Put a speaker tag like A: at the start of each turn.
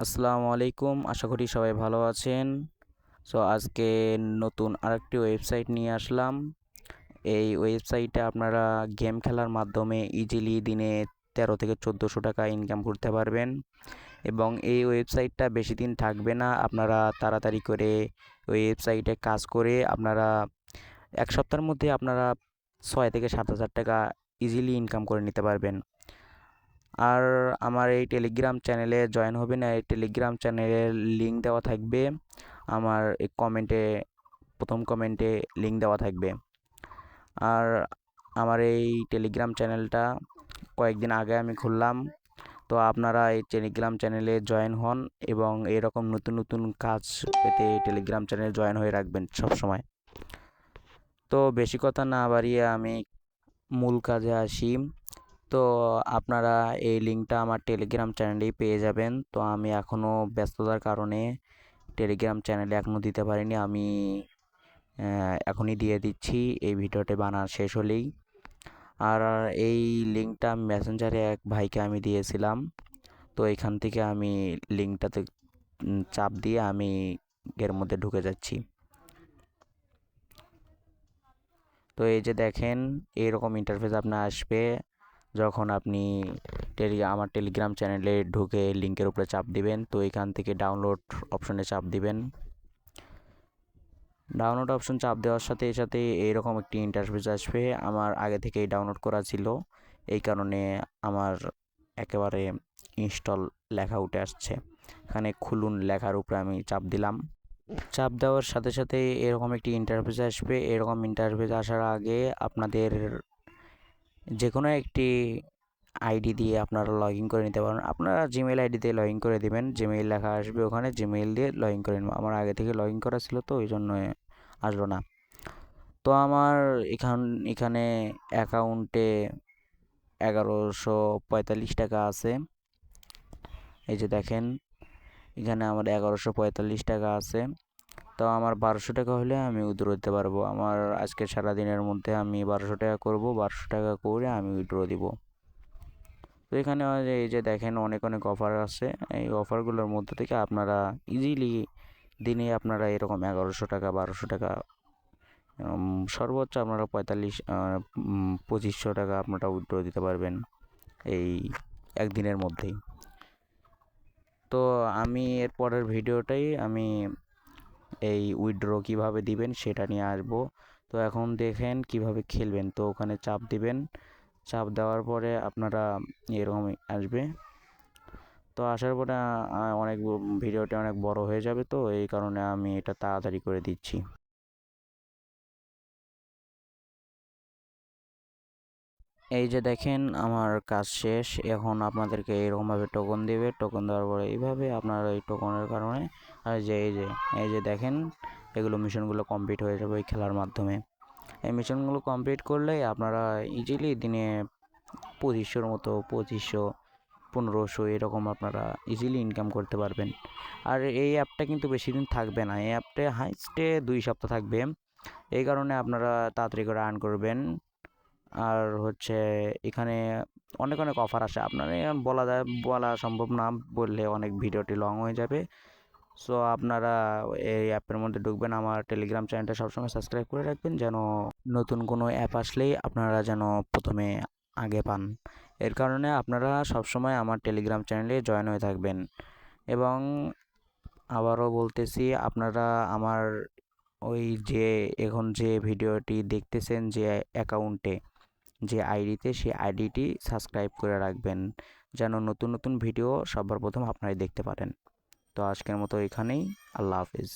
A: আসসালামু আলাইকুম, আশা করি সবাই ভালো আছেন। আজকে নতুন আরেকটি ওয়েবসাইট নিয়ে আসলাম। এই ওয়েবসাইটে আপনারা গেম খেলার মাধ্যমে ইজিলি দিনে 13 থেকে 1400 টাকা ইনকাম করতে পারবেন এবং এই ওয়েবসাইটটা বেশি দিন থাকবে না। আপনারা তাড়াতাড়ি করে ওয়েবসাইটে কাজ করে আপনারা 1 সপ্তাহের মধ্যে আপনারা 6 থেকে 7,000 টাকা ইজিলি ইনকাম করে নিতে পারবেন। আর আমার এই টেলিগ্রাম চ্যানেলে জয়েন হবেন, এই টেলিগ্রাম চ্যানেলের লিঙ্ক দেওয়া থাকবে আমার এই কমেন্টে, প্রথম কমেন্টে লিঙ্ক দেওয়া থাকবে। আর আমার এই টেলিগ্রাম চ্যানেলটা কয়েকদিন আগে আমি খুললাম, তো আপনারা এই টেলিগ্রাম চ্যানেলে জয়েন হন এবং এরকম নতুন নতুন কাজ পেতে টেলিগ্রাম চ্যানেলে জয়েন হয়ে রাখবেন সব সময়। তো বেশি কথা না বাড়িয়ে আমি মূল কাজে আসি। তো আপনারা এই লিঙ্কটা আমার টেলিগ্রাম চ্যানেলেই পেয়ে যাবেন। তো আমি এখনও ব্যস্ততার কারণে টেলিগ্রাম চ্যানেলে এখনও দিতে পারিনি, আমি এখনই দিয়ে দিচ্ছি এই ভিডিওটি বানানো শেষ হলেই। আর এই লিঙ্কটা মেসেঞ্জারে এক ভাইকে আমি দিয়েছিলাম, তো এখান থেকে আমি লিঙ্কটাতে চাপ দিয়ে আমি এর মধ্যে ঢুকে যাচ্ছি। তো এই যে দেখেন, এইরকম ইন্টারফেস আপনার আসবে যখন আপনি আমার টেলিগ্রাম চ্যানেলে ঢুকে লিঙ্কের উপরে চাপ দিবেন। তো এখান থেকে ডাউনলোড অপশনে চাপ দিবেন। ডাউনলোড অপশন চাপ দেওয়ার সাথে সাথে এইরকম একটি ইন্টারফেস আসবে। আমার আগে থেকেই ডাউনলোড করা ছিল, এই কারণে আমার একেবারে ইনস্টল লেখা উঠে আসছে। এখানে খুলুন লেখার উপরে আমি চাপ দিলাম। চাপ দেওয়ার সাথে সাথে এরকম একটি ইন্টারফেস আসবে। এরকম ইন্টারফেস আসার আগে আপনাদের যে কোনো একটি আইডি দিয়ে আপনারা লগ ইন করে নিতে পারেন। আপনারা জিমেল আইডি দিয়ে লগ ইন করে দেবেন, জিমেইল লেখা আসবে ওখানে, জিমেইল দিয়ে লগ ইন করে নেবেন। আমার আগে থেকে লগ ইন করা ছিল, তো ওই জন্য আসলো না। তো আমার এখানে অ্যাকাউন্টে 1145 টাকা আছে। এই যে দেখেন, এখানে আমার 1145 টাকা আছে। তো আমার 1200 টাকা হলে আমি উইথড্র দিতে পারবো। আমার আজকে সারাদিনের মধ্যে আমি 1200 টাকা করব, 1200 টাকা করে আমি উইথড্র দিব। তো এখানে এই যে দেখেন অনেক অনেক অফার আছে। এই অফারগুলোর মধ্যে থেকে আপনারা ইজিলি দিনে আপনারা এরকম 1100 টাকা, 1200 টাকা, সর্বোচ্চ আপনারা 2500 টাকা আপনারা উইথড্র দিতে পারবেন এই একদিনের মধ্যেই। তো আমি এর পরের ভিডিওটাই আমি এই উইথড্র কীভাবে দিবেন সেটা নিয়ে আসবো। তো এখন দেখেন কিভাবে খেলবেন। তো ওখানে চাপ দিবেন, চাপ দেওয়ার পরে আপনারা এরকম আসবে। তো আসার পরে অনেক ভিডিওটি অনেক বড় হয়ে যাবে, তো এই কারণে আমি এটা তাড়াতাড়ি করে দিচ্ছি। এই যে দেখেন আমার কাজ শেষ। এখন আপনাদেরকে এরকমভাবে টোকন দেবে, টোকন দেওয়ার পরে এইভাবে আপনার এই টোকনের কারণে আর যে এই যে দেখেন এগুলো মিশনগুলো কমপ্লিট হয়ে যাবে এই খেলার মাধ্যমে। এই মিশনগুলো কমপ্লিট করলেই আপনারা ইজিলি দিনে 2500-র মতো, 2500, 1500 এরকম আপনারা ইজিলি ইনকাম করতে পারবেন। আর এই অ্যাপটা কিন্তু বেশি দিন থাকবে না, এই অ্যাপটা হাইস্টে 2 সপ্তাহ থাকবে। এই কারণে আপনারা তাড়াতাড়ি করে আর্ন করবেন। আর হচ্ছে এখানে অনেক অনেক অফার আসে, আপনার বলা সম্ভব না, বললে অনেক ভিডিওটি লং হয়ে যাবে। আপনারা এই অ্যাপের মধ্যে ঢুকবেন, আমার টেলিগ্রাম চ্যানেলটা সবসময় সাবস্ক্রাইব করে রাখবেন, যেন নতুন কোনো অ্যাপ আসলেই আপনারা যেন প্রথমে আগে পান। এর কারণে আপনারা সবসময় আমার টেলিগ্রাম চ্যানেলে জয়েন হয়ে থাকবেন। এবং আবারও বলতেছি, আপনারা আমার ওই যে এখন যে ভিডিওটি দেখতেছেন যে অ্যাকাউন্টে, যে আইডিতে, সেই আইডিটি সাবস্ক্রাইব করে রাখবেন, যেন নতুন নতুন ভিডিও সবার প্রথম আপনারাই দেখতে পারেন। তো আজকের মতো এখানেই, আল্লাহ হাফেজ।